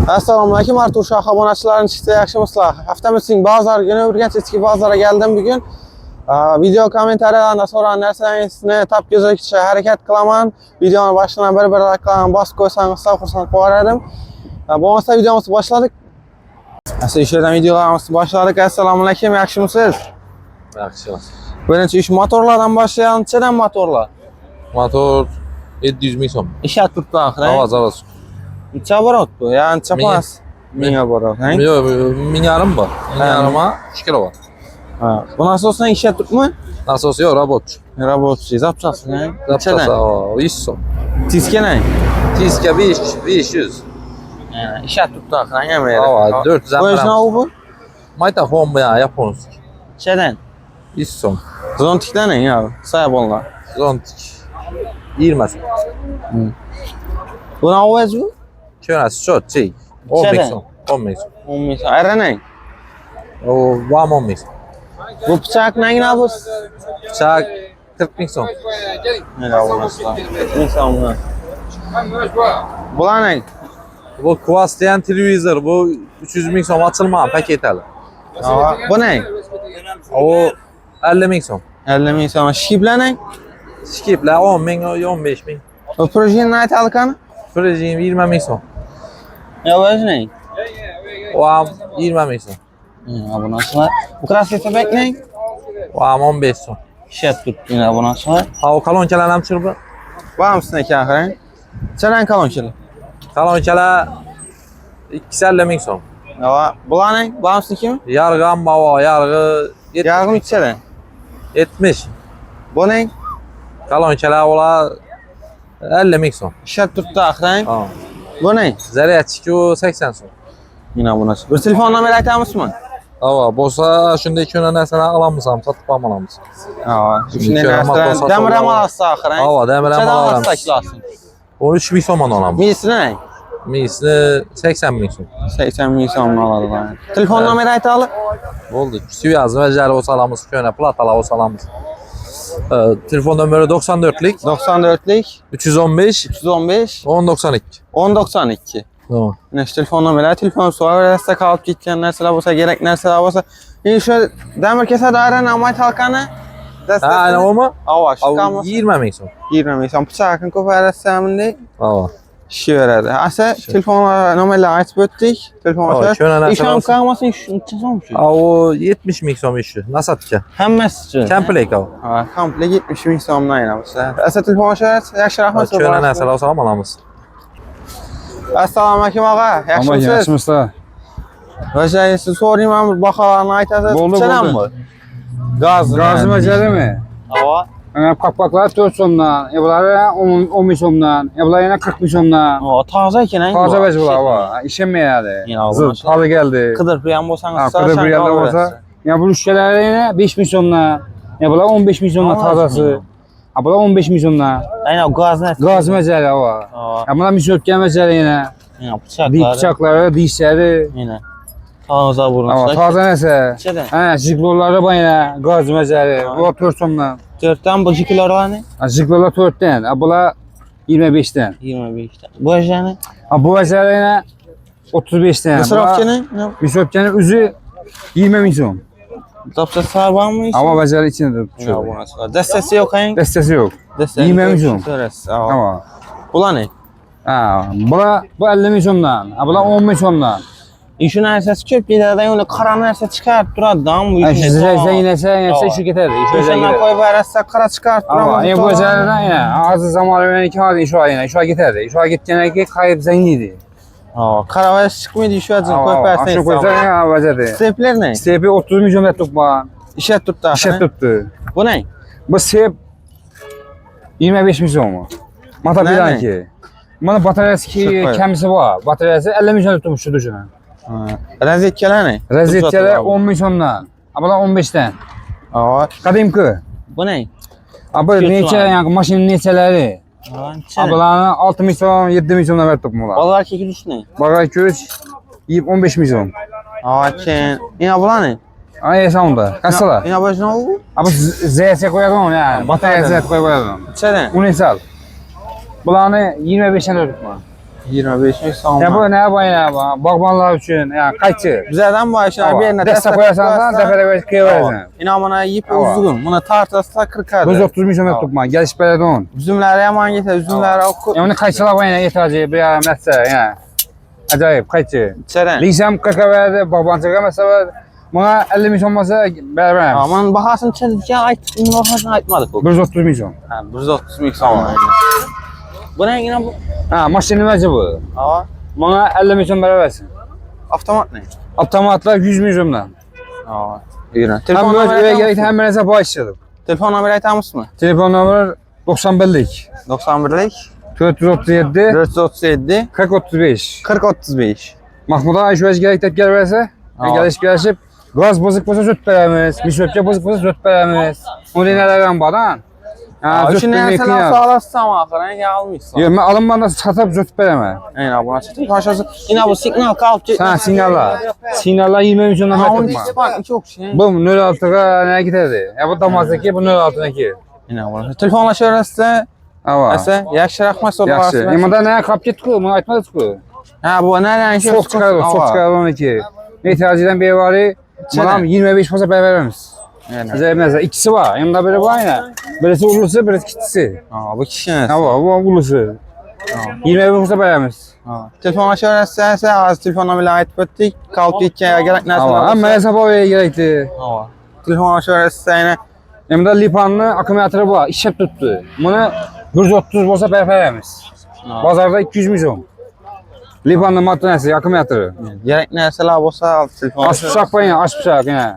Assalomu alaykum, Artur Shoh obunachilarim, chiqsa yaxshimisizlar? Haftamizning bozor kuni Urganch ichki bozoriga keldim bugun. Video kommentariyalarda so'ralgan narsalaringizni topkizishga harakat qilaman. Videoni boshidan bir like bosib qo'ysangiz xursand bo'lardim. Bo'lmasa videomizni boshladik. Ishlardan videolarimizni boshladik. Assalomu alaykum, yaxshimisiz? Yaxshi. Birinchi ish motorlardan boshlaymiz. Nechadan motorlar? Motor 700 ming so'm. Ishlab turibdi oxiri. Zavod. Necha borot bu? Ya'ni necha pas? Mingga borot, ha? Yo'q, 1000 ba. 1000 ma 2 kilovat. Ha, bu asosdan ishlab turibmi? Asosi yo'q, rабочий. Рабочий, запчасти, ha? Zapchasi 100 so'm. Tiska ne? Tiska 500. İşe tuttu akran yemeğe. Hava 400 Bu iş ne oldu bu? Mayta home ya Japonski. Şeyden? 100 so'm. Zontik'ten ne ya? Sayıp onlar. Zontik 20 so'm. Bu ne oldu bu? Könasi çok şey. 10 ming so'm. 10 ming so'm. 10 ming so'm. Ara ne? O vam 10 ming so'm. Bu bıçak ne bu? Bıçak 40 ming so'm. Ne olmaz lan? Ne so'm? Bu ne? Bu Quastian televizor, bu 300 ming so'm açılma paketali. Bu ne? O 50 ming so'm. 50 ming so'm. Şipler ne? Skipler 10 ming, 15 ming. Bu projenin ne alakalı? Projeyim 20 ming so'm. Ya bu ne? O ham 20 ming so'm. Ya bu nasıl? Bu krasvetebek ne? O ham 15 so'm. İşe tuttu yine bu nasıl? Ha o kolonkalar ham chirbi. Var mısın ki akran? Çaren kalonçalı. Kolonkalar 250 ming so'm. Ya bu ne? Var mısın kim? Yargı ham bor, yargı Yargım içeri. 70. Bu ne? Kolonkalar ola 50 ming so'm. İşe tuttu akran. Ha. Bu ne? Zaryadchiki o 80 so'm. Yine bu nasıl? Bir telefon numarayı aytamiz mi? Ava, bo'lsa shunday ko'na narsalar olamiz ham, sotib ham olamiz. Ha, shunday narsalar. Demir ham olasiz oxiri. Ava, demir ham olamiz. Nechadan 13 ming so'mdan olamiz. Miysi ne? Miysi 80 ming so'm. 80 ming so'mdan oladi. Telefon numarayı aytali. Bo'ldi. Suyazı va jari olamiz, ko'na platalar olamiz. Telefon nömrü 94'lik 94'lik 315 315 1092. 1092. Tamam. Ne telefon numarayı telefon so'rasa kalıp gitgan narsalar bo'lsa, gerek narsalar bo'lsa, shu demir kesa dairani amay talqani. Ha, aynen o mu? Ava, shu Av kalmasa 20 ming so'm. 20 ming so'm. Bıçakın ko'parasamni Ava. ishi beradi. Asa telefon nomerlarini aytib o'tdik. Telefon ko'na ishon narsa. kalmasın necha so'm shu? O 70 ming so'm ishi. Nasatka. Hammasi. Komplekt o. Ha, komplekt 70 ming so'mdan aylanamiz. Asa telefon yaxshi rahmat. Ko'na narsalar olsam olamiz. Assalomu alaykum og'a. Yaxshimisiz? Yaxshimisizlar? Vajayi siz so'rayman, baholarni aytasiz. Bo'ldi. Gazı maceremi? Ava. Yani kapaklar 4 so'mdan, bular 10 ming so'mdan, bular yana 40 ming so'mdan. O toza ekan. Toza bez bular var. İşemeýärdi. Zıt, tadı geldi. Qidirib ham bo'lsangiz, Qidirib bir yerda bo'lsa, ya bu üşkeler yana 5 ming so'mdan, bular 15 ming so'mdan tozası. Bular 15 ming so'mdan. Aynen gazne. Gaz maceri var. Bular misotgan maceri yana. Bıçakları, dişleri. Yine. Toza burun. Ama toza nese? Neçədən? Ha, jiglolları var yana, gaz maceri. Bu 4 so'mdan. 4'ten bu jikiler var ne? Jiglolar 4'ten, bular 25'ten. 25'ten. Bu ajani? Bu maceri yana 35'ten. Misrafçının? Misotganın üzü 20 ming so'm. Topsa sar var mı? Ama maceri içinde Ya tutuyor. bu nasıl? Destesi yok hayın? Destesi yok. Destesi 20 ming so'm. Ama. Bula ne? Ha, bu 50 ming so'mdan, bular 10 ming so'mdan. İşin narsasi ko'p ketadi, uni qora narsa chiqarib turadi, bu ishni. Zaynasa shu ketadi. O'shani qo'yib berasa qora chiqarib turadi. Bu jardan yana hozir zamonaviy hozir shu ketadi. Shu ketgandan keyin qayib zaynaydi. Ha, qaravas chiqmaydi shu yerdan qo'yib bersangiz. Shu qo'ysa yana vaziyati. Stepler ne? Stepi 30 milyon tutgan. İşe tuttu. İşe tuttu. Bu ne? Bu step 25 milyon mu? Mata bilen ki. Bana bataryası ki kendisi var. Bataryası 50 milyon tutmuş şu düşünün. Raziyetkeler ne? Raziyetkeler 10 milyondan. Ama 15'ten. Aa, Kadimki. bu ne? Ama neçe yani maşının neçeleri. Ablalarına 6 milyon 7 milyondan verip tutmuyorlar. Balılar kekiliş ne? Balılar köz 15 milyon. Aa, sen. Yine abla ne? Ay sonunda. Kaçsalar? Yine abla ne oldu? Ama ZS koyalım yani. Batarya Z koyalım. Sen. Unisal. Bulanı 25'ten tutma. 25 ming so'm. Ya bu ne bayına bu? Bağbanlar için ya kaçı? Bizlardan bu işler bir yerine Destek koyarsan da defere kıyıverirsin. İnamına yiyip uzun. Buna tartasa 40 adı. 130 milyon tutma. Geliş beledi on. Üzümleri yaman getir. Üzümleri oku. Ya onu kaçıla bayına yeterci bir mesele ya. Acayip kaçı. İçeren. Lisem 40 verdi. Bağbancıga mesela bana 50 milyon olmasa beraber. Aman bahasını çeldikken ayttık. Bunun bahasını aytmadık. 130 milyon. Ha 130 ming so'm. Bu ne yine bu? Ha maşını verci bu. Ha. Bana 50 milyon berabersin. Avtomat ne? Avtomatlar 100 milyondan. Ha. Yine. Hem Telefon böyle numarayı gerek hem mereze bağışladık. Telefon numarayı aytamız mı? Telefon numara 91'lik 91'lik 437 437 40 35. 40 35. Mahmud'a Ayşe gerek tek gelirse gelişip gaz bozuk olsa süt veremiz. Mişöpçe bozuk olsa süt veremiz. O nelerden badan. Ha, şimdi mesela sağlasam ahıra gelmişsin. Yok, ben alınmadan satıp süt veremem. Aynen buna çıktı. Paşası yine bu signal kalıp çıktı. Sen sinyallar. Sinyallar 20 milyondan Ha, onun tutma. ikisi farklı çok şey. Bu 06'ga ne giderdi? Ya bu damazdaki bu 06'daki. Yine buna. Telefonla şöylese Ava. ese yaxshi rahmat so'rab Yaxshi. Nimada ne kap ketdi-ku, men aytmadi-ku. Ha bu nereden şey? Sok çıkardı 12. Metrajdan beri var. Manam 25 olsa veremiz. Yani. Acayip mesela ikisi var. Yanında biri var yine. Birisi ulusu, birisi kitlisi. Ha bu kişinin. Ha bu ulusu. 25 olsa veremiz. Ha. Telefonla şöylese az telefona bile ait bittik. Kalıp gitken gerek nerede? Ama hesap oraya gerekti. Ha. Telefonla şöylese yine Yanında lipanlı akümülatörü var. İşe tuttu. Bunu 130 olsa veremiz. Pazarda 200 milyon. Lipanlı makinesi, akümülatörü. gerek nerseler olsa al telefon. Aç bıçak var ya, aç bıçak yine.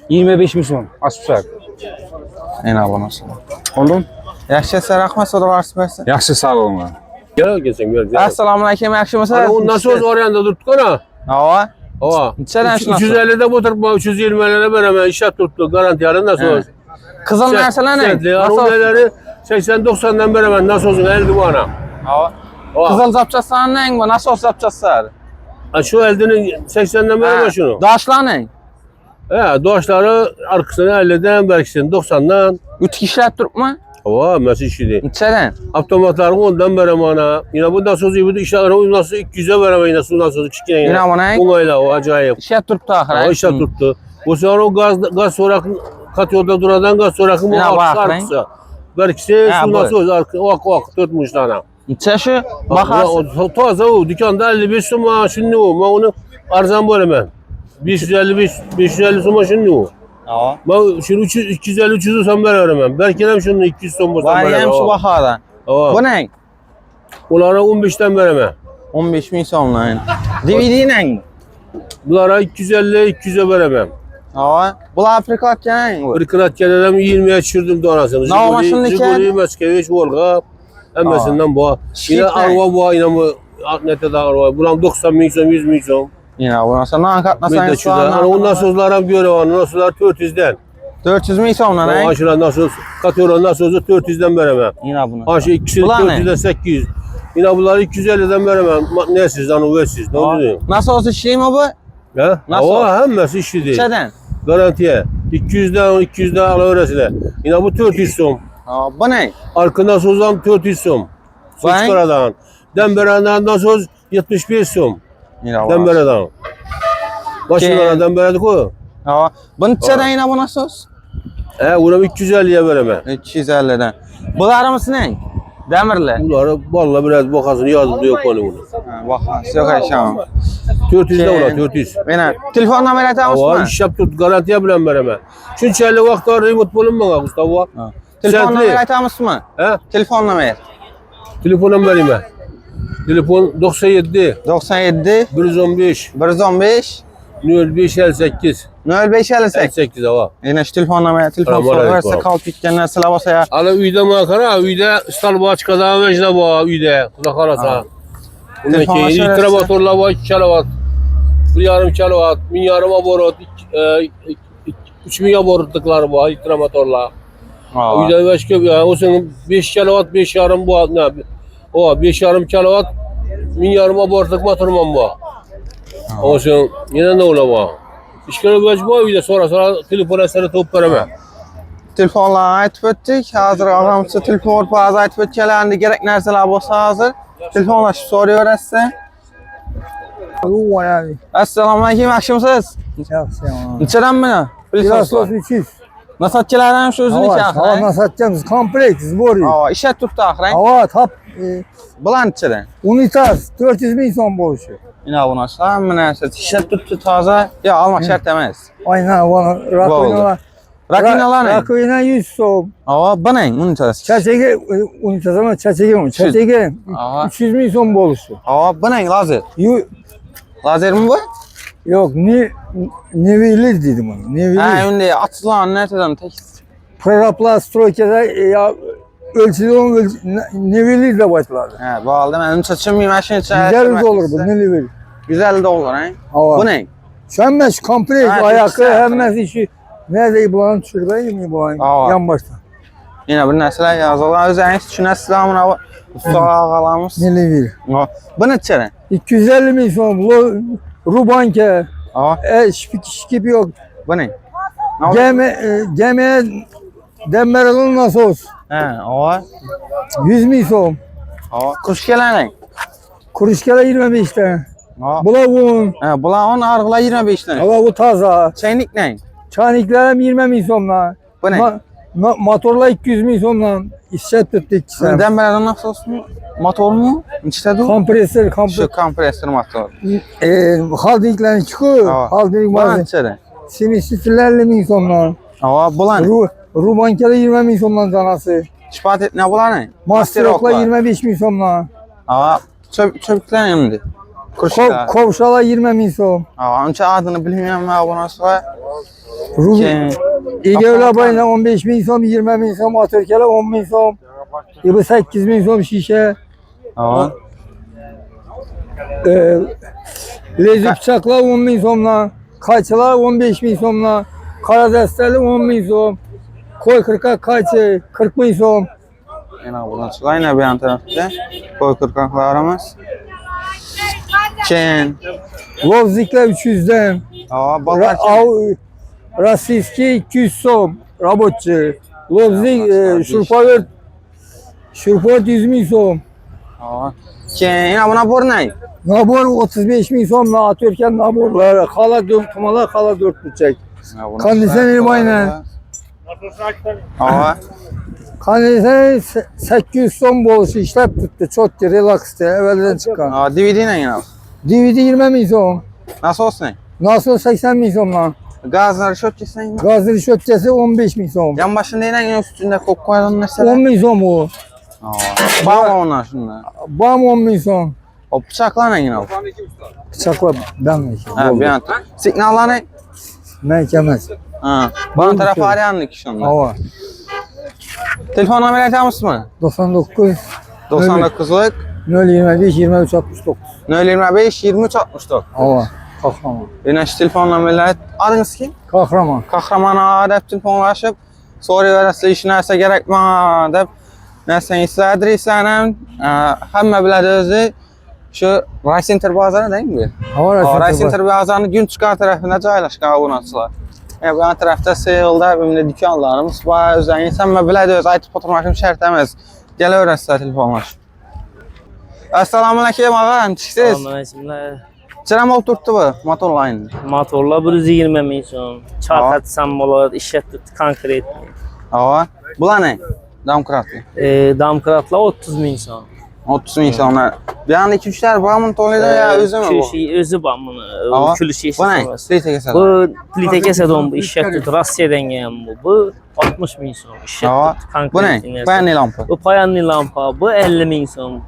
25 milyon, aç bıçak. Yine bu nasıl? Oldum? Yaxshi rahmat so'rab bersin. Yaxshi sağ olun. Gel gelsin gel. Assalomu alaykum, yaxshimisiz? Ana ondan sonra oranda tuttuk ana. Ha. Ava. Nechadan shunaqa? 350'de oturma 320'lere beraber işe tuttu. Garantiyarı nasıl olsun? Qizil narsalar ne? Arunları 80-90'dan beraber nasıl olsun eldi bu ana. Ha. Ava. Qizil zapchastlar ne bu? Nasıl zapchastlar? Şu eldinin 80'den beraber şunu. Daşlar ne? He, doğaçları arkasını 50'den berksin 90'dan. Ütük işlep turibmi? Ava nasıl işidi. Nechadan? Avtomatların ondan beraber ana. Yine bu nasıl olsun bu işleri nasıl 200'e beraber yine su nasıl kichkine yine. Yine buna Onayla o acayip. işlep turibdi axir. O işe tuttu. Bu sefer o gaz sorak kat yolda duradan gaz sorakı bu Ya bak, arkası. Belki Ha, su bu. nasıl ok tutmuş tane. Necha shu bahası? O taze o dükkanda 55 soma şimdi o. Ben onu arzan bölümem. 550 soma şimdi o. Ha. Ben şunu 250 300 son veririm. Belki hem şunu 200 son bulsam Var veririm. hem şu bahadan. Bu ne? Onlara 15'ten veremem. 15 ming so'mdan. DVD ne? Bunlara 250-200'e veremem. Ha. Bular priklatgan bu. Bir kırat geldim 20'ye düşürdüm donasını. Ne maşın iken? Ziguli, Meskeviç, Volga. Emmesinden bu. Yine Şit ne? arva bu yine bu. Nette de arva. Buram 90 milyon, 100 milyon. Yine bundan sonra ne katlasan Medde çüzler. Hani ondan sözler hem göre var. Nasıl 400'den. 400 ming so'mdan O ne? aşıra nasıl katıyorlar nasıl olsa 400'den veremem. Yine bunu. Aşı ikisi Ulan ne? 400'den 800. Yine bunları 250'den veremem. Ne siz lan o siz. Ne oluyor? Nasıl olsa şey mi bu? Ha? Nasıl? O hemmesi işi değil. Neçadan? Garantiye. 200'den alıveresine. Yine bu 400 son. Ha, bu ne? Arkından sozam 400 som. Vay. Suçkaradan. Dembere'den söz 75 som. Yine bu. Dembere'den. Başından demberadık o. Ha, bu neçadan yine bu nasıl olsa? Uğram 250'ye veremem. 250'den. Bularımız ne? Demirli. Bunları vallahi biraz bakasını yazdı yok onu bunu. Bak, yok aşağı. 400'de ulan 400. Yine. Telefon numarayı Ava tamam iş yap tut garantiye bilen veremem. Çünkü 50 vakit var remote bulun bana Mustafa. Telefon Sertli. numarayı tamam mı? He? Telefon numarayı. Telefonum vereyim ben. Telefon 97 97 115 115 05 58 0558. 58 ava. Yine şu telefon numarayı telefon Tamam, soru oraya verse koyalım. kalıp gitkenler sıla basaya. Ala uyda makara, uyda stalbaç kadar vecde bu uyda. Kulak arasa. Telefon Bundaki aşağısı. litre motorla var 2 kilowatt. 1,5 kilowatt, 1,5 aborot, 3,000 aborotlıkları var litre motorla. Uyda başka yani o senin 5 kilowatt 5,5 bu ne? O 5,5 kilowatt 1,5 aborotlık motorum bu. O senin yine ne ola bu? İşkele baş bu uyda sonra telefona sana top veremem. Telefonla aytib o'tdik. Hozir og'amcha telefon bazı aytib o'tganlarni kerak narsalar bo'lsa hozir Telefonlaşıp soruyoruz. Bu var abi. Assalomu alaykum, yaxshimisiz? Yaxshi. Nechadan buni? Pilosos 300. Nasatchilardan shu o'zini Hava chaqirang. nasatacağımız kompleks zbori. Hava, ishlab turibdi oxiring. Hava tap Bular nechadan? unitas 400 bin son bo'lishi. Ina bu narsa hamma narsa ishlab turibdi toza. Yo, olmoq shart emas. Aynen hava rakovina. Rakinalarni. Rakovina 100 so'm. Hava, buning unitasi. Çaçege unitas ama çaçege mi? Çaçege Hava, 300 bin son bo'lishi. hava, buning lazer. Yu- Lazermi bu? Yok Nevili dedim onu. Ha, Nevili. endi atslan narsadan tek. Preraplast stroykada ya ölçüde onun Nevili de başladı. Ha, bu aldım. Benim saçım bir maşin Güzel olur bu Nevili. Güzel de olur ha. Hava. Bu ne? Şemmeş kompleks Ha, ayakı güzel. hemmez işi. Nerede bulan çürbeyi mi bulan? Hava. Yan başta. Yine bir nesile yazılar. Özeniz düşünəsizlər buna. Usta ağalarımız. Nevili. Bu ne çere? 250 bin son. Rubanke. Hava, Şipik yok. bu ne? Gemiye Demirel'in nasıl olsun? Ha, hava, 100 bin son. hava. Kuş gelen ne? Kuruşkele 25 tane. Hava. Bulavun. Ha, bula onun argıla 25 tane. Hava bu taza. Çaynik ne? Çaniklerim 20 bin sonla. Bu ne? Motorla 200 bin sonla. İşçet tuttu ikisi. Demirel'in nasıl olsun? Motor mu? İçte dur. Kompresör, Şu kompresör motor. Holdinglerin çıkıyor. Hava. Holding Bu ne bazı. çere? Simisitlerle bin sonla. Hava, bulan. Rubankele 20 bin sonla canası. Şipat et ne bulan ne? Masterokla 25 bin sonla. Hava, çöpükler şimdi. Kuşlar. Kovşala 20 bin son. Hava, önce adını bilmiyorum ya bu nasıl var? İgevla bayına 15 bin son, 20 bin son, Atörkele 10 bin son. Bu 8 bin son şişe. Hava. Lezi bıçakla 10 bin sonla. Kaçılar 15 bin sonla. Kara desteli 10 bin son. Koy 40'a kaçı 40 bin son. Yine bu nasıl? Aynı bir yan tarafta. Koy kırkaklarımız. Çen. Lovzikler 300'den. Hava, bakar Rasiski 200 son. Robotçu. Lovzik Şurport 100 bin son. Hava. Çen. Yine buna bor ne? Nabor 35 bin sonla atıyorken naborlar. Kala 4 kumalar kala 4 bıçak. Kondisyoner aynen. Hava. Kondisyoner 800 son bolsu işlep tuttu. Çok ki relaxtı. Evvelden çıkan. Hava, DVD ne yine? DVD 20 bin son. Nasıl olsun ne? Nasıl 80 bin sonla. Gazları şot kesin yine. Gazlı şötçesi 15 bin son. Yan başında yine üstünde kok koyalım mesela. 10 bin son bu. Hava. Bağla onlar şunlar. Bam 10 bin son. O bıçaklar ne yine? Bıçakla ben mi? Ha, bir yan. Signallar ne? Mehkemez. Ha. Bana tarafı arayanlık şunlar. Hava. Telefon numarayı atamos mı? 99 99'luk 025 23 69. 025 23 64. Hava. Kahraman. Yine şu telefon numarayı adınız kim? Kahraman. Kahraman ağa deb telefonlaşıp soruyorlar iş nerse gerek mi deb nerse adresini hamma biladi o'zi şu Raycenter bozori değil mi? Hava Raycenter bozorini Günçka tarafında joylashgan obunachilar. Yani bu tarafta Seul'da böyle dükkanlarımız var. Özleriniz hamma biladi o'zi aytib o'tirmashim shart emas. Kelaverasizlar telefonlashib. Assalomu alaykum ağa, nechsiz? Chiram olib turibdi bu motorlarni. Motorlar 120 ming so'm. Charxatsam bo'ladi, ishlatib konkret. Hava. Bular ne? Domkratli. Domkratlar 30 ming so'm. 30 ming so'mlar. Bir anda 2-3'lar bağımın toluydu ya özü mü bu? Kulushi o'zi bor buni. Kulushi Bu ne? emas. Plita kesadi. Bu plita kesadon bu ishlatib Rossiyadan kelgan bu. 60 ming so'm. Hava. Ishlatib Bu ne? Payanli lampa. Bu payanli lampa. Bu 50 ming so'm.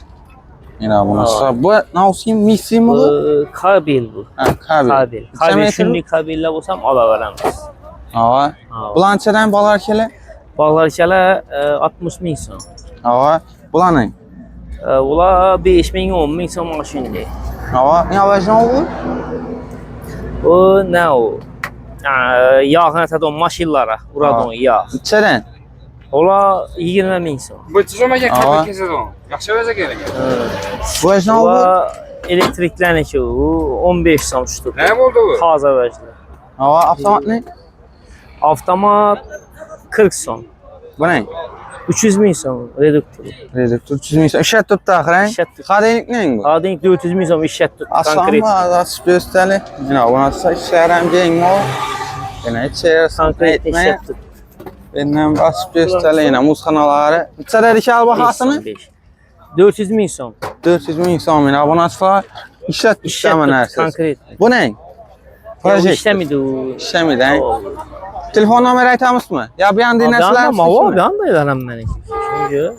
Yine bu nasıl? Bu nausim, misi mi bu? Bu kabel bu. Ha, kabel. Kabel. Kabel shunday kabellar bo'lsam olaveramiz. Hava. Bulançadan balar kele? Bog'larchalar 60 ming so'm. Hava. Bulan ne? Ular 5 ming 10 ming so'm mana shunday. Hava. Ne alacağın oldu? Bu ne o? Yağ atadigan mashinalara uradigan yağ. İçeren. Ular 20 ming so'm. Bıçızomaga Hava. kapat kesedon. Yaxshi bo'lsa kerak. Bu ne oldu? Ular elektriklarniki u 15 so'm shtuk. Ne bo'ldi bu? Toza vajli. Hava. Avtomat ne? Avtomat 40 so'm. Bu ne? 300 min so'm reduktor. Reduktor 300 ming so'm. Ishlab turibdi axir. Ishlab turibdi. Qadaylik neng bu? Ading 400 min so'm ishlab turibdi. Aslan mı? Açıp gösterli. Yine bu nasıl işler hem değil mi o? Yine içeri Konkret etmeye. ishlab turibdi. Benim açıp gösterli yine muz kanaları. İçeri iki bakasını. 400 min so'm. 400 ming so'm yine bu nasıl işlet işleme neresiz? Konkret. Bu ne? Proje. İşlemedi o. İşlemedi he? Telefon numarayı aytamız mı? Ya bir an Dinlesler dinleseler mi? Ama bir anda ilanım beni. Çünkü.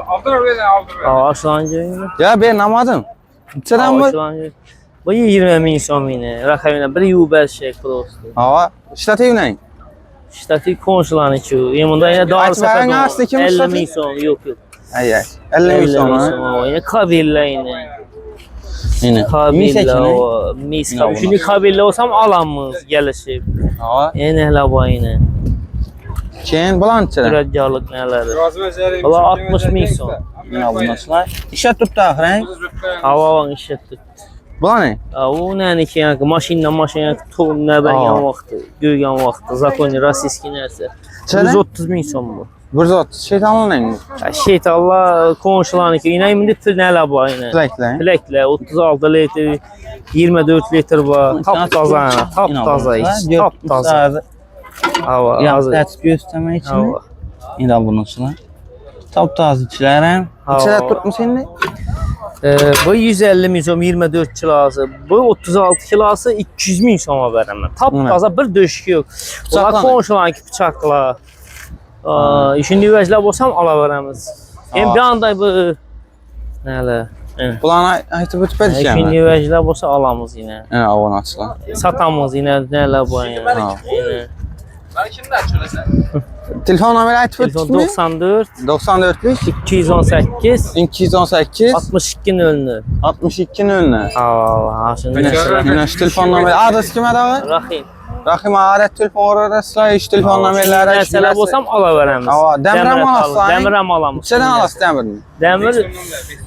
Aldır öyle aldır. Aşlancı. Ya ben anlamadım. İçeriden mi? Aşlancı. Bu 20 min so'm yine. Rakamına bir Uber şey prosto. Hava. İşleteyim ne? Ştati konuşulan şu. Yemunda yine doğru Açıverin sepet. aslında kim 50 ştati? min so'm yok yok. Ay ay. 50 ming so'm ha? so'm. Yine kabilla yine. Yine. Kabilla o. Mis kabilla. Şimdi kabilla olsam alamız gelişip. Hava. Yine hele bu yine. Keyin bulan içeri. Düradcarlık neleri. Valla 60 min so'm. Yine bu nasıl? İşlet tuttu axir. Hava van işletdik. Bulan ne? O nəni ki, yəni maşınla ton nəbən vaxtı, göyən vaxtı, zakoni, rasiski nəsə. Çələ? 130 min so'm bu. 130 şeytanlı ne? Şeytallah qonşularını ki, yine indi nələ bu yine. Biləklə. Biləklə 36 litr, 24 litr var. Taptaza yəni, taptaza iş, taptaza. Hava, hazır. Açıp göstermek için. Hava. Yine bunu sıra. Taptazı içilərəm. İçerə tutmu seninle? Bu 150 min so'm 24 kilosu, bu 36 kilosu 200 min so'ma verəmən. Taptaza bir döşkü yok. Ola qonşularını ki, bıçaqla. İşin nüvəclər olsam ala verəmiz. Hem bir anda bu nələ? Bulan aytıp ötüp edik İşin yani. nüvəclər olsa alamız yine. Yine avon açılan. Satamız yine nələ bu yəni. Yine. Telefon numarayı aytıp Telefon ötüp mü? 94 94'lük 218 218 62 00. 62'nin önüne. Allah, şimdi Güneş telefon numarayı. Adres kime dağı? Rahim. Rahim adet telefon orada iş telefon numaraları. Məsələ olsam ala verəmiz. Dəmirəm alasın. Dəmirəm alamız. İçeriden alasın demirini. Dəmir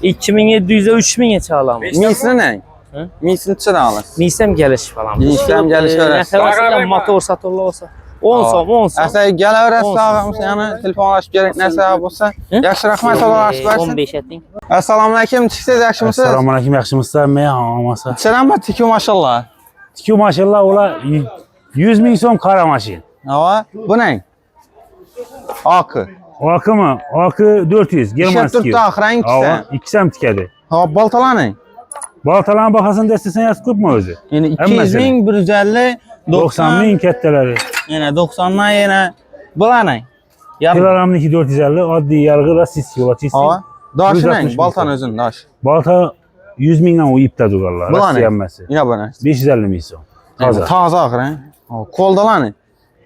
2700'e 3000 neçə alamız. Misli ne? Hı? Misli içeriden alasın. Misəm gəliş falan. Misəm gəliş öyrəsin. Nəfəsə motor satırlar olsa 10 so'm, 10 so'm. Əsə gələ öyrəsin ağamız yani telefonlaşıp gerek nəsə olsa. Yaxşı rəhmət olaraq versin. 15 etdin. Assalamu alaykum. Çıxsınız yaxşımısınız? Assalamualaikum, yaxshimisiz? Men olmasa. İçeriden mi tiki maşallah? Tikuv maşallah ular 100 ming so'm qora mashin. Hava. Bu ne? Akı. Akimi? Aki 400, İşe germanskiy. tuttu axıran ikisi. Hava, ikkisi ham tikadi. Ha baltalar ne? Baltalarni bahasini destasan yaxshi ko'pmi o'zi? Yani 200 bin, 150, 90 ming kattalari. Yine 90'dan yine. Bular ne? Ya Kiloramniki 450, oddiy yarg'i rossiyskiy ular. hava. Daşı 160 ne? bin Baltanın so'm. özün daş. Balta 100 mingdan u ipda durarlar. Bular Rossiya ne? hammasi. Yine bu ne? 550 ming so'm. Taze. Taze axıran. Koldalar ne?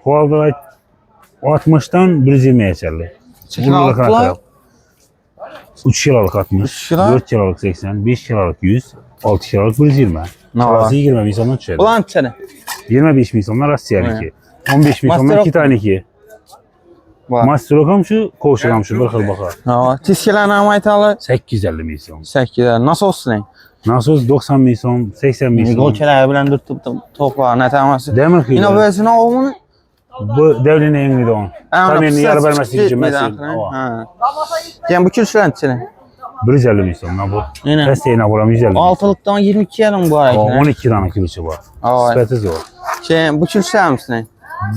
Qo'lda 60'dan 120 geçerli. Çekin altılar. 3 kiloluk 60, 3 kilo. 4 kiloluk 80, 5 kiloluk 100, 6 kiloluk 120. Ne var? Arası 20 bin so'mdan tushadi. Ulan içeri. 25 bin so'mdan Rossiyaniki. 15 bin so'mdan Masterok- Kitaniki. Var. Masterok ham shu, Kovshik ham shu bir xil baho. Hava. Tiskiler ne maytalı? 850 bin so'm. 8. Nasıl olsun ne? Nasos 90 bin so'm, 80 bin so'm. Golçeler bilen dürtüp topla ne teması. Demir Yine qiydi. böylesine olmalı. Bu devrini engli don. Kamerni yarı vermesi için mesil. Yani bu külçülen içeri. 150 bin so'm. Bu. Yine. Desteğine buram 150 bin. Altılıktan 22 yarım bu arada. 12 tane kilosu var. Aa. Speti zor. Bu külçülen misin ne?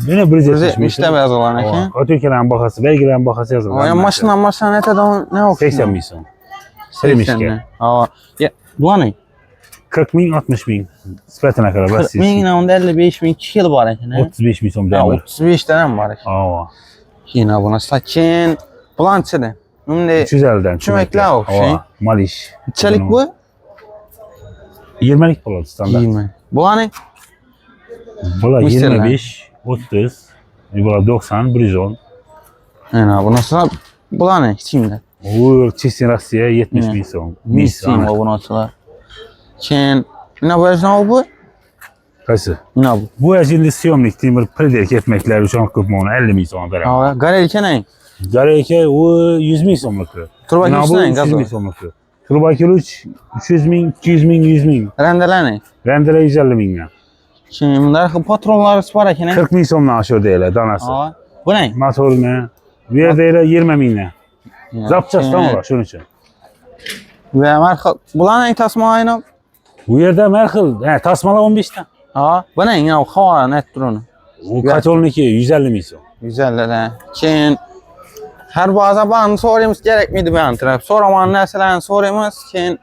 Yine 170 bin 170'te biraz olan ne? O Türkiye'nin bakası, vergilerin bakası yazılır. Ya maşından ne kadar ne olsun? 80 bin so'm. Selimişke. Aa. Ya bu ne? 40 bin, 60 bin. Spetine kadar 40 basit. bin, onda 55 bin 2 yıl var ne? 35 bin so'm Ya demir. 35 tane mi var? Aa. Yine buna sakin. Bulan içeri. Şimdi 350'den. Çümekler o şey. Maliş. çelik bu? 20'lik болады standart. 20. Bulan ne? Bula Müşteriler. 25, 30, bula 90, 110. Yani bu nasıl? Bulan ne? Şimdi. Bu çizsin Rossiya 70 bin so'm. Missin o bunu açılar. Çin. Yine bu ne bu? Qaysi? Yine bu. Bu endi syomlik temir pridelka etmekler uchun ko'p mana 50 bin so'm beraman. Aa, garelke ne? Gareka u 100 bin so'mlik. Turba Bu kimsin? 300 bin Gazo. so'mlik. Turbakiluch 300 bin, 200 bin, 100 bin. Rendeler ne? Rendele 150 mingdan. Şimdi bunlar patronlar var ki ne? 40 bin so'mdan aşağı deyiladi danasi. Aa, bu ne? Motorni bu yerda 20 mingdan. Zapçasdan olar şunun için. Ve marka bulan en tasma aynı. Bu yerde merhil, tasmalar 15'ten. Ha, bu ne ya? Hava net durunu. O kaç onun ki 150 milyon. Güzel de. Keyin her baza bağını sorayımız gerek miydi ben taraf? Soraman neselen sorayımız keyin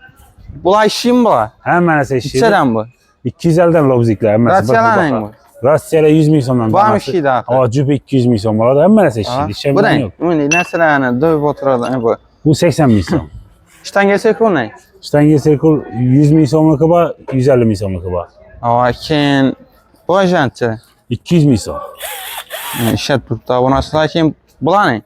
bulay şim bu. Hemen eşi. İçeden bu. 250'den lobzikler. Rasyalanan bu. Rasyala 100 milyondan. Var mı şey daha? Ama cüp 200 milyon var da hemen eşi. Bu ne? Bu ne? Neselen dövüp oturadu bu. Bu 80 milyon. İşten gelsek bu ne? İşten geçer kul 100 milyonluk kaba, 150 milyonluk kaba. Ama keyin bu ajantçı. 200 milyon. İşe tuttu. Bu nasıl hakim? Bula ne?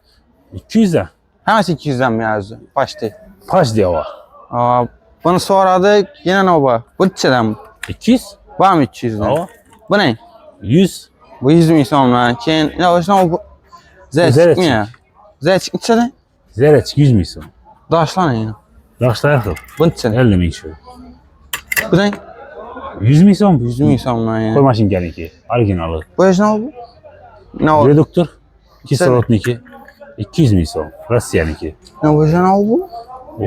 200 de. Hemen 200'den mi yazdı? Başta. Paş diye var. Aa, bunu soradık yine ne bu? Bu içeden 200? var mı 300'den? Aa. Bu ne? 100. Bu 100 milyon lan. Keyin ne o bu? Zeyt Zeyt çıkmıyor. Zeyt içeden? Zereç 100 milyon. Daşlan yine. Daşlar yakıl. Bu içeden. 50 milyon. Bu ne? 100 milyon. 100 milyon lan ya. Koy maşin gelinki. Originalı. Bu ne bu? Ne o? Reduktor. 2 Sen- slotniki. 200 milyon. Rusya'nınki. Ne bu? O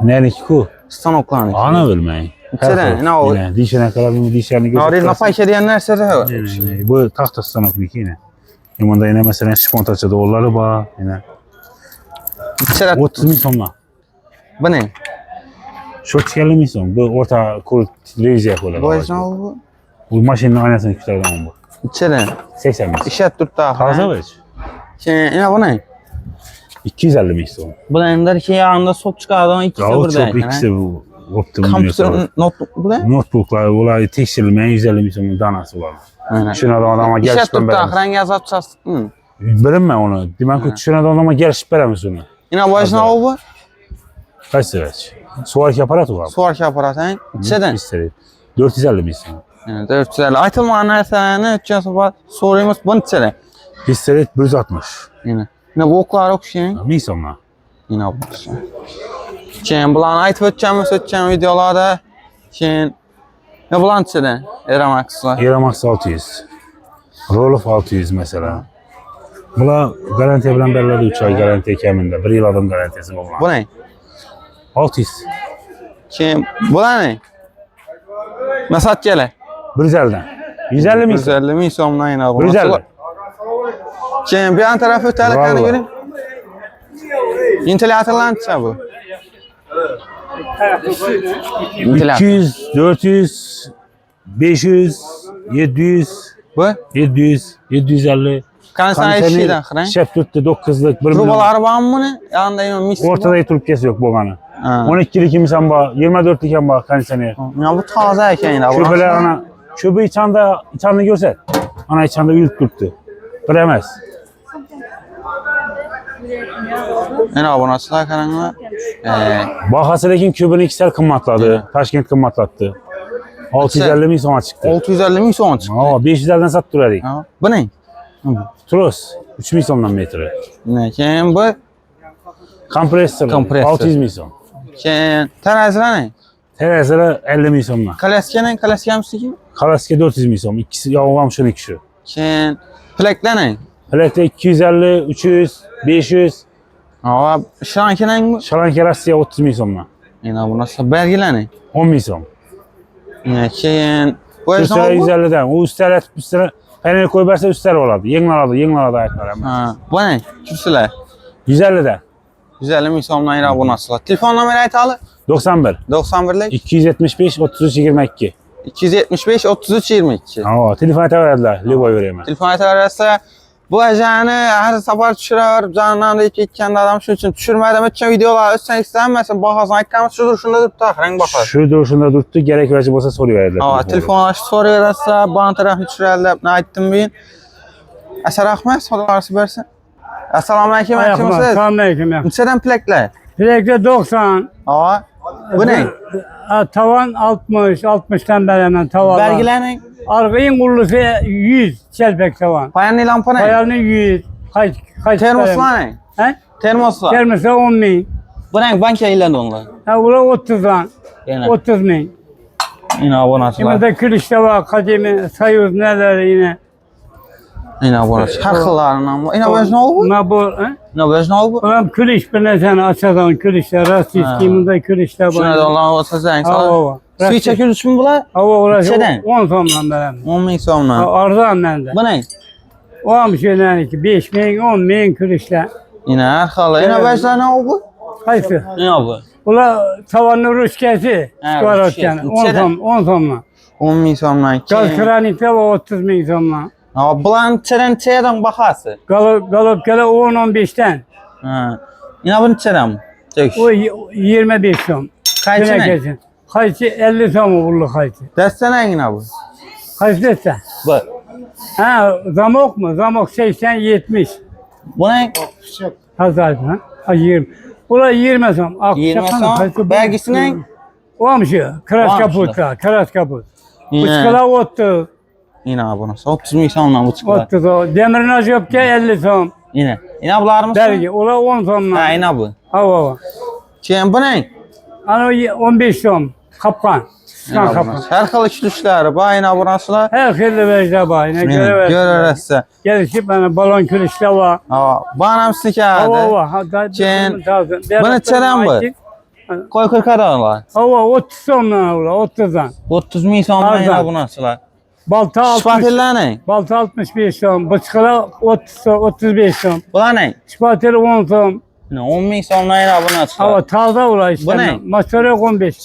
nereninki ku? Stanoklan. Ana bilmeyin. İçeren, ne o? Yine dişine kadar bir dişlerini Nari göstersin. napay kediyenler serhe. Yine, bu tahta stanokniki yine. Yine yine mesela spontaça doğruları var yine. İçeren. 30 milyon. Bu ne? Çok çıkarlı milyon. Bu orta kul revizya yapıyorlar. Bu ne bu? Bu maşinin aynasını kütlerden bu. İçeren. 80 milyon. İşe tuttu. Taze veç. Yine bu ne? 250 milyon. Bu ender ki yanında sok çıkardan ikisi Ya o burada. çok ikisi bu. Optimum Kompüter notebook bu ne? Notebooklar, olay tekstilmeyen 150 milyon danası var. Aynen. Şuna da adama İşe gelişip tuttu. ben Ahren yazatacağız. Bilinme onu. Demek ki şuna da adama gelişip veremiz onu. Yine bu ne bu? Kaç seveç? Suarki aparatı var. Suarki aparatı. İçeden. İstedi. 450 milyon. Yani 450. Aytılmayan narsalarni üçüncü soruyumuz bunu içeri. İstedi 160 Yine. Yine bu oklar okşayın. milyonlar. Yine bu. Keyin bulan aytib o'tgan videolarda keyin ne bulan içeri? Eramax'lar. Eramax 600. Roloff 600 mesela. Bula garantiya bilan beriladi 3 ay garantiya kamida. 1 yil adam garantiyasi Bu bo'ladi. ne? 600. Keyin bulan ne? Mesat gele. 150 dan. 150 milyon. 150 ming so'mdan yine bu. 150. Keyin bir yan tarafı öteliklerini Bravo. göreyim. Ventilatorlar bu. 300, 400, 500, 700, Bu. 700, 750. Kansan eşiğiden kıran. Şef tuttu 9'lık 1 milyon. Trubalar var mı ne? Yanında yine mis. Ortada Türkiye'si yok bu bana. Ha. 12'lik imsan var, 24'lik imsan var kansani. Ya bu taze eken yine. Köbeler ana, köbe içanda görsen. Ana içanda ülk tuttu. Bilemez. Yine abonatçılar karanlar. Bahası lekin köbenin ikisel kımmatladı. Taşkent kımmatlattı. 650 milyon sonra çıktı. 650 ming so'm chiqdi. Aa, 500'lerden sattı duraydık. Ha, bu ne? Tros, 3 milyondan metre. Ne? Keyin bu Kompresör, Kompresör. 600 milyon. keyin terazilar ne? Terazere 50 milyondan. Klaska ne? Klaska hamsiki? Kalaske 400 milyon. İkisi yavam şunu ikisi. Keyin plaklar ne? Plakta 250, 300, 500. Ha, şanki ne bu? Şalan kerasiye 30 milyondan. Yine bu nasıl belgeler ne? 10 milyon. Ne? Keyin bu Üstüne ne bu? 150'den. O üstüne panel koy verse üstler oladı. Yengaladı ayaklar hemen. Ha, bu ne? Kürsüler. 150'den. 150 ming so'mdan yine abonatçılar. Telefon nomeri aytalı? 91. 91'lik 275, 33, 22. 275 33 22. Aa, telefon verdiler. Liboy vereyim. Telefon aytalarsa bu ajanı her safar düşürür. Canından da kendi adam şu için düşürmedim. Ötken videolar ötsen istenmesin. Bakasın aytkamız şudur şunda da tutar. Renk bakar. Şu duruşunda durdu. Gerek vecib olsa soruyor verdiler. Aa, telefon açıp soruyorlarsa bana tarafını düşürürler. Ne aytdım ben? Eser Ahmet, sorularsı versin. Assalamu alaikum. Selamünaleyküm. Neçeden plaklar? Plakta 90. Aa, bu ne? Tavan 60. 60'tan beri hemen tavalar. Belgeler ne? Arkayın kullusu 100. Çelpek tavan. Payanlı lampa ne? Ayarını 100. Kaç Termoslar ne? He? Termoslar. Termosa 10 bin. Bu ne? Banka ilan onlar. Ha ula 30 lan. Yine. 30 bin. Yine abonatçılar. Şimdi de kılıçta var. Kademi sayıyoruz neler yine. Yine burası. Her xillarından bu. Yine böyle ne oldu? Ne bu? Yine böyle ne oldu? Ulan külüş bir ne sen açadan külüşler, rastistiminde külüşler Şuna da olan olsa zəng Hava sal. hava. Suyu çəkir mi bunlar? Hava orası İçədən? 10 somdan verəm. 10 min somla. Arzan məndə. Bu ne? O am şeyden ki 5 min, 10 min külüşler. Yine her xilla. Yine böyle ne oldu? Hayır. Ne oldu? Ula tavanın rüşkesi Ha, çıkarırken rüşkesi. 10 som, 10 somla. 10 min somla. Gaz kranikte var 30 min somla. Ha, bulan içeren çeyden bakası. Galıp gele 10-15'ten. Ha. Yine bunu içeren. Çek. O 25 som. Kaçı ne? Geçin. Kaçı 50 som vurdu kaçı. Destene yine bu. Kaç dese? Bu. Ha zamok mu? Zamok 80-70. Bu ne? Hazır ha? Ha 20. Ula 20 som. 20 som. Belgisi ne? O amşı. Kras O kaputta. Kras kaput. Yine. Bıçkıla 30. Yine bunu. 30 min somla bu çıkıyor. 30 o. Demirnaj yapca 50 som. Yine. Yine bularımız. Belki. Ula 10 somla. Ha yine bu. Hava. Çeyin bu ne? Ano 15 som. Kapkan. Sıkan Yine kapkan. bunu. Her xil işlüşləri. Bu yine burasılar. Her kirli vecde var. Yine göre ver. Görürəsə. Gelişip bana balon külüşte var. Ha, bana Hava stikərdi. var. Çen. Bunu içeren bu. Koy 40 aralar. Hava 30 somla ula 30'dan. 30 min somla Arda. yine bunasılar. Balta 60. Şpateller ne? Balta 65 som. Bıçkıla 30 35 som. Bunlar ne? Spatel 10 som. Ne, 10 min somla yine bunasılar. Hava taze ula işte. Bu ne? Masörü 15.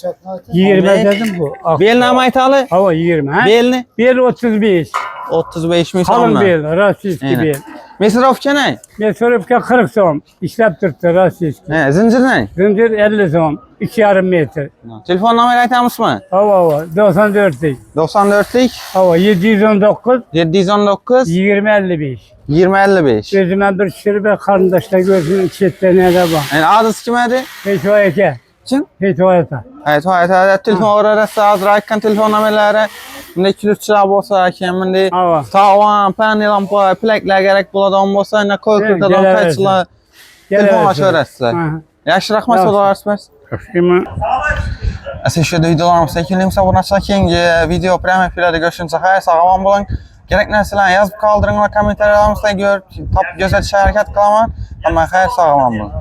20 dedim bu. Ah. Belini amaytalı. Hava 20 ha. Belini. Bel 35. 35 min Kalın somla. bel. Rasiski Aynen. bel. Mesrofça ne? Mesorupka 40 som. İşlep tuttu rasiski. He, zincir ne? Zincir 50 som. 2,5 metre. Telefon numarayı aytamış mı? Hava 94'lik. 94'lik Hava 719 719 2055. 2055. Gözüme bir sürü bir kardeşle gözünün çetlerine de bak. Yani adres kimedi? Fethuayete. Kim? Fethuayete. Evet, evet. Telefon orası az rakam telefon numaraları. Şimdi kilitçiler bolsa kimindi? Hava. Tavan, panel lampa, plaklar gerek buladan bolsa ne koy Evet, kırtadan geleversin. kaçla. Geleversin. Telefon açarası. Aha. Yaxshi rahmat Yaxshi. so'rarsizmiz. Şimdi Asıl videolarımızda kelimse bu nasıl keyingi video prem efirlerde görüşünce hayır sağlam bulun. Gerek narsalarni yozib qoldiring va kommentariyalarimizda topib gözetish harakat qilaman. Hamma xayr, sog'lom bo'ling.